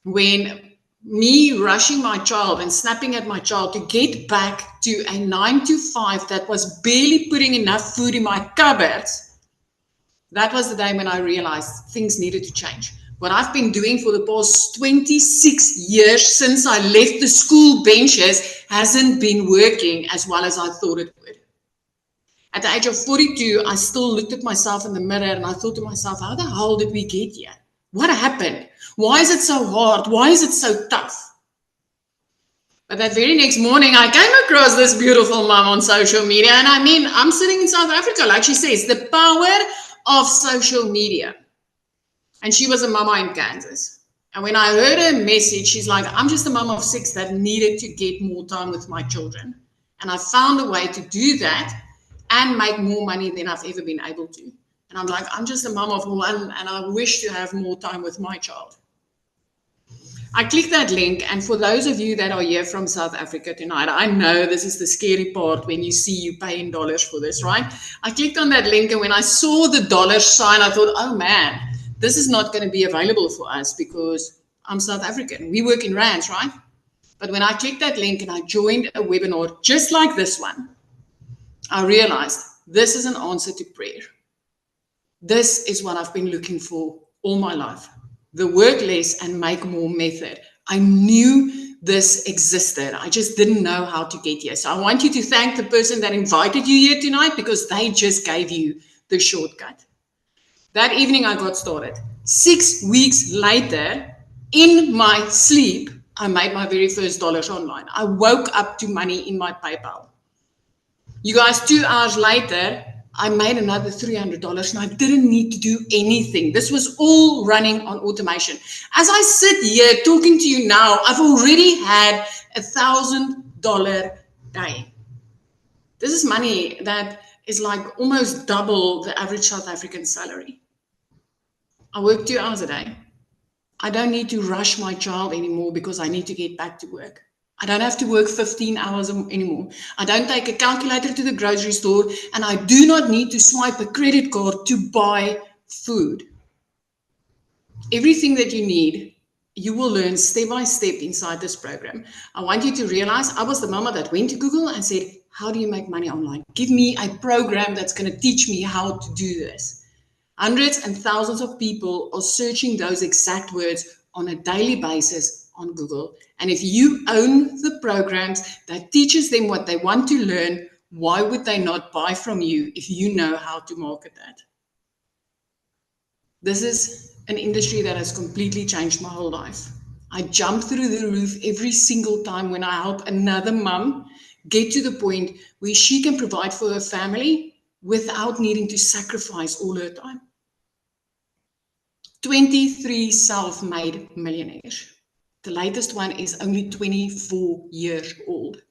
when me rushing my child and snapping at my child to get back to a 9 to 5 that was barely putting enough food in my cupboards, that was the day when I realized things needed to change. What I've been doing for the past 26 years since I left the school benches hasn't been working as well as I thought it would. At the age of 42, I still looked at myself in the mirror and I thought to myself, how the hell did we get here? What happened? Why is it so hard? Why is it so tough? But that very next morning, I came across this beautiful mom on social media. And I mean, I'm sitting in South Africa, like she says, the power of social media. And she was a mama in Kansas. And when I heard her message, she's like, I'm just a mom of 6 that needed to get more time with my children. And I found a way to do that and make more money than I've ever been able to. And I'm like, I'm just a mom of 1 and I wish to have more time with my child. I clicked that link, and for those of you that are here from South Africa tonight, I know this is the scary part when you see you pay in dollars for this, right? I clicked on that link, and when I saw the dollar sign, I thought, oh man, this is not going to be available for us because I'm South African. We work in rands, right? But when I clicked that link and I joined a webinar just like this one, I realized this is an answer to prayer. This is what I've been looking for all my life. The work less and make more method. I knew this existed. I just didn't know how to get here. So I want you to thank the person that invited you here tonight, because they just gave you the shortcut. That evening I got started. 6 weeks later, in my sleep, I made my very first dollars online. I woke up to money in my PayPal. You guys, 2 hours later, I made another $300 and I didn't need to do anything. This was all running on automation. As I sit here talking to you now, I've already had $1,000 day. This is money that is like almost double the average South African salary. I work 2 hours a day. I don't need to rush my child anymore because I need to get back to work. I don't have to work 15 hours anymore. I don't take a calculator to the grocery store, and I do not need to swipe a credit card to buy food. Everything that you need, you will learn step by step inside this program. I want you to realize I was the mama that went to Google and said, how do you make money online? Give me a program that's going to teach me how to do this. Hundreds and thousands of people are searching those exact words on a daily basis on Google. And if you own the programs that teaches them what they want to learn, why would they not buy from you if you know how to market that? This is an industry that has completely changed my whole life. I jump through the roof every single time when I help another mom get to the point where she can provide for her family without needing to sacrifice all her time. 23 self-made millionaires. The latest one is only 24 years old.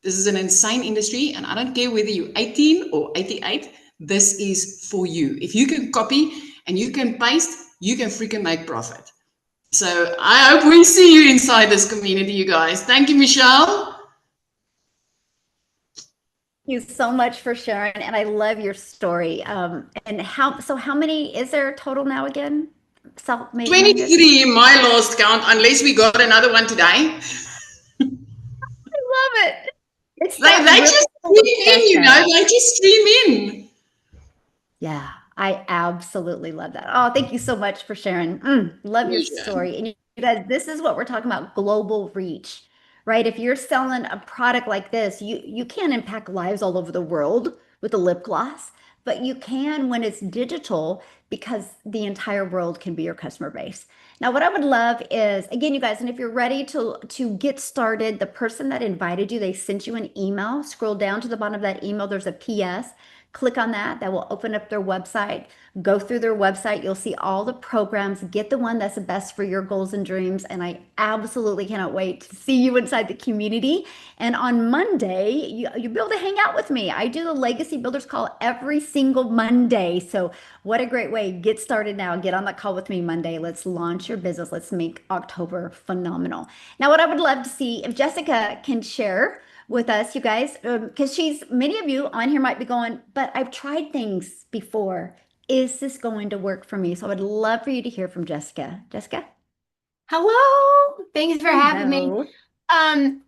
This is an insane industry, and I don't care whether you're 18 or 88, this is for you. If you can copy and you can paste, you can freaking make profit. So I hope we see you inside this community, you guys. Thank you, Michelle. Thank you so much for sharing, and I love your story. And how many is there total now again? Self-made 23, my last count, unless we got another one today. I love it. It's they just stream in, you know, they just stream in. Yeah, I absolutely love that. Oh, thank you so much for sharing. Love your story. And you guys, this is what we're talking about, global reach, right? If you're selling a product like this, you can't impact lives all over the world with a lip gloss, but you can when it's digital, because the entire world can be your customer base. Now, what I would love is, again, you guys, and if you're ready to get started, the person that invited you, they sent you an email. Scroll down to the bottom of that email. There's a PS. Click on that. That will open up their website. Go through their website. You'll see all the programs. Get the one that's the best for your goals and dreams. And I absolutely cannot wait to see you inside the community. And on Monday, you'll be able to hang out with me. I do the Legacy Builders Call every single Monday. So what a great way. Get started now. Get on that call with me Monday. Let's launch your business. Let's make October phenomenal. Now, what I would love to see, if Jessica can share with us, you guys, because many of you on here might be going, but I've tried things before. Is this going to work for me? So I would love for you to hear from Jessica. Jessica? Hello. Thanks for having me.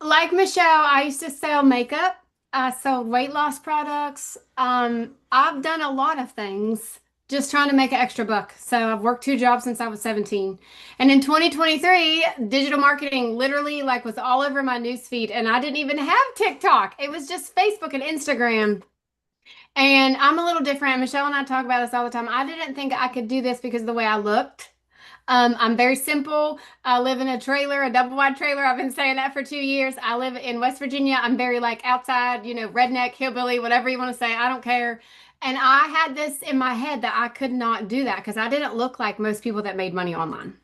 Like Michelle, I used to sell makeup. I sold weight loss products. I've done a lot of things just trying to make an extra buck. So I've worked 2 jobs since I was 17. And in 2023, digital marketing literally was all over my newsfeed. And I didn't even have TikTok. It was just Facebook and Instagram. And I'm a little different. Michelle and I talk about this all the time. I didn't think I could do this because of the way I looked. I'm very simple. I live in a trailer, a double wide trailer. I've been saying that for 2 years. I live in West Virginia. I'm very outside, redneck, hillbilly, whatever you want to say. I don't care. And I had this in my head that I could not do that because I didn't look like most people that made money online.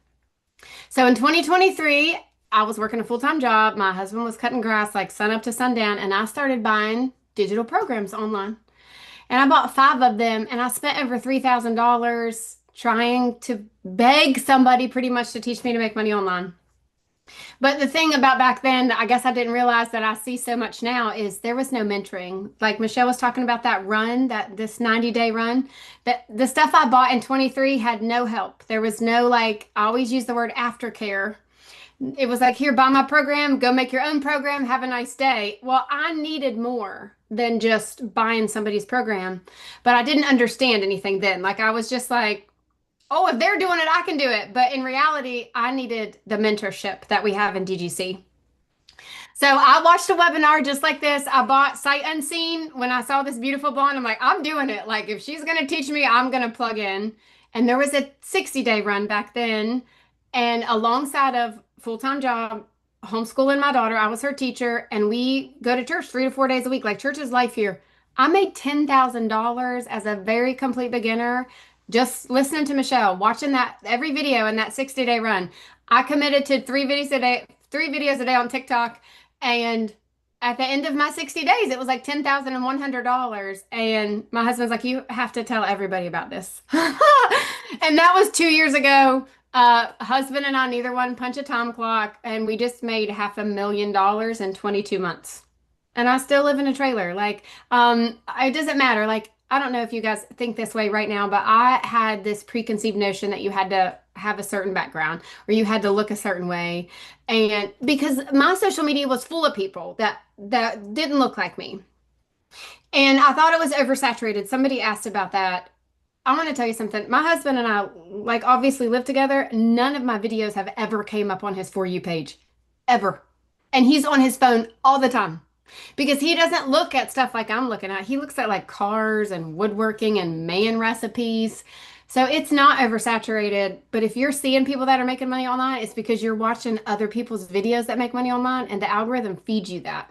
So in 2023, I was working a full-time job. My husband was cutting grass sun up to sundown, and I started buying digital programs online. And I bought 5 of them, and I spent over $3,000 trying to beg somebody pretty much to teach me to make money online. But the thing about back then, I guess I didn't realize that I see so much now, is there was no mentoring. Like Michelle was talking about that run, this 90-day run, that the stuff I bought in 23 had no help. There was no, I always use the word aftercare. It was here, buy my program, go make your own program, have a nice day. Well, I needed more than just buying somebody's program, but I didn't understand anything then. I was just oh, if they're doing it, I can do it. But in reality, I needed the mentorship that we have in DGC. So I watched a webinar just like this. I bought Sight Unseen when I saw this beautiful blonde. I'm like, I'm doing it. Like, if she's going to teach me, I'm going to plug in. And there was a 60-day run back then. And alongside of full-time job, homeschooling my daughter, I was her teacher. And we go to church 3 to 4 days a week. Like, church is life here. I made $10,000 as a very complete beginner just listening to Michelle, watching that every video in that 60-day run. I committed to 3 videos a day on TikTok. And at the end of my 60 days, it was like $10,100. And my husband's like, you have to tell everybody about this. And that was 2 years ago. Husband and I, neither one punch a time clock. And we just made $500,000 in 22 months. And I still live in a trailer. Like, it doesn't matter. Like, I don't know if you guys think this way right now, but I had this preconceived notion that you had to have a certain background or you had to look a certain way. And because my social media was full of people that didn't look like me. And I thought it was oversaturated. Somebody asked about that. I want to tell you something. My husband and I, like, obviously live together. None of my videos have ever came up on his For You page. Ever. And he's on his phone all the time. Because he doesn't look at stuff like I'm looking at. He looks at like cars and woodworking and man recipes. So it's not oversaturated. But if you're seeing people that are making money online, it's because you're watching other people's videos that make money online and the algorithm feeds you that.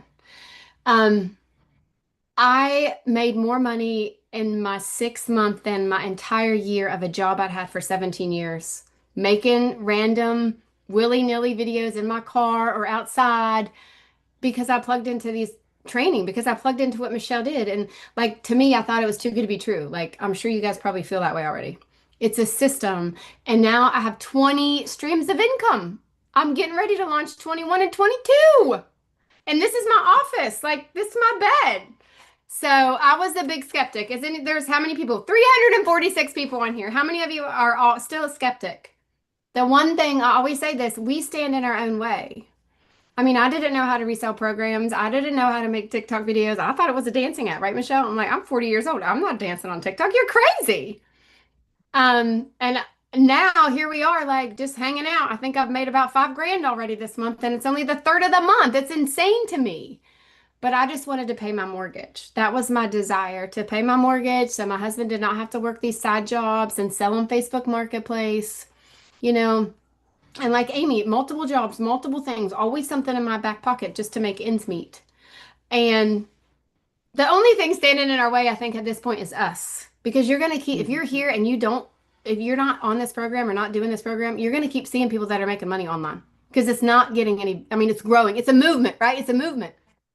I made more money in my 6 month than my entire year of a job I'd had for 17 years. Making random willy-nilly videos in my car or outside because I plugged into these training, because I plugged into what Michelle did. And like, to me, I thought it was too good to be true. Like, I'm sure you guys probably feel that way already. It's a system. And now I have 20 streams of income. I'm getting ready to launch 21 and 22. And this is my office. Like, this is my bed. So I was a big skeptic. There's how many people? 346 people on here. How many of you are all still a skeptic? The one thing I always say this, we stand in our own way. I mean, I didn't know how to resell programs. I didn't know how to make TikTok videos. I thought it was a dancing app, right, Michelle? I'm like, I'm 40 years old. I'm not dancing on TikTok. You're crazy. And now here we are, like, just hanging out. I think I've made about $5,000 already this month, and it's only the third of the month. It's insane to me. But I just wanted to pay my mortgage. That was my desire, to pay my mortgage so my husband did not have to work these side jobs and sell on Facebook Marketplace, you know. And like Amy, multiple jobs, multiple things, always something in my back pocket just to make ends meet. And the only thing standing in our way, I think, at this point is us. Because you're going to keep, if you're here and if you're not on this program or not doing this program, you're going to keep seeing people that are making money online. Because it's not getting any, I mean, it's growing. It's a movement, right? It's a movement.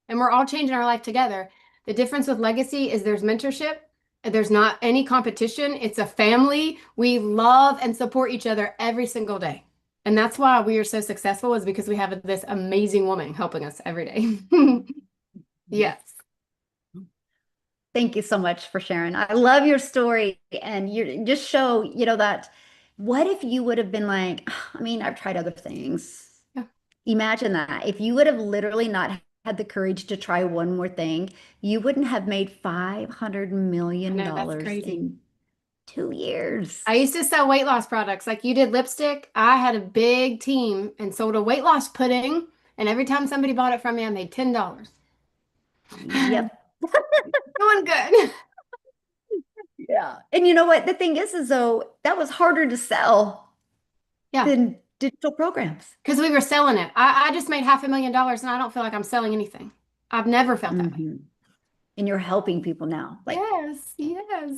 And we're all changing our life together. The difference with Legacy is there's mentorship. There's not any competition. It's a family. We love and support each other every single day. And that's why we are so successful, is because we have this amazing woman helping us every day. Yes. Thank you so much for sharing. I love your story, and you just show, that what if you would have been like, I mean, I've tried other things. Yeah. Imagine that. If you would have literally not had the courage to try one more thing, you wouldn't have made $500 million in 2 years. I used to sell weight loss products. Like you did lipstick. I had a big team and sold a weight loss pudding. And every time somebody bought it from me, I made $10. Yep. Doing good. Yeah. And you know what? The thing is though, that was harder to sell than digital programs. Because we were selling it. I just made $500,000 and I don't feel like I'm selling anything. I've never felt that way. And you're helping people now. Like, yes.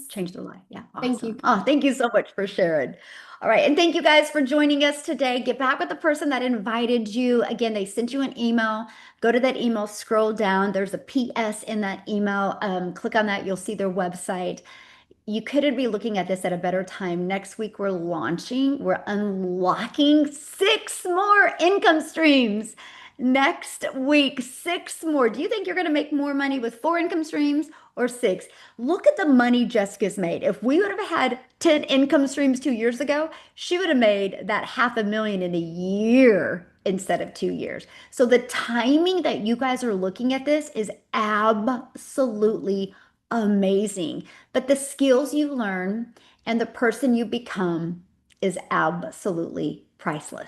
Change their life. Yeah. Awesome. Thank you. Oh, thank you so much for sharing. All right. And thank you guys for joining us today. Get back with the person that invited you. Again, they sent you an email. Go to that email, scroll down. There's a PS in that email. Click on that. You'll see their website. You couldn't be looking at this at a better time. Next week, we're unlocking 6 more income streams. Next week, 6 more. Do you think you're going to make more money with 4 income streams or 6? Look at the money Jessica's made. If we would have had 10 income streams 2 years ago, she would have made that $500,000 in a year instead of 2 years. So the timing that you guys are looking at this is absolutely amazing. But the skills you learn and the person you become is absolutely priceless.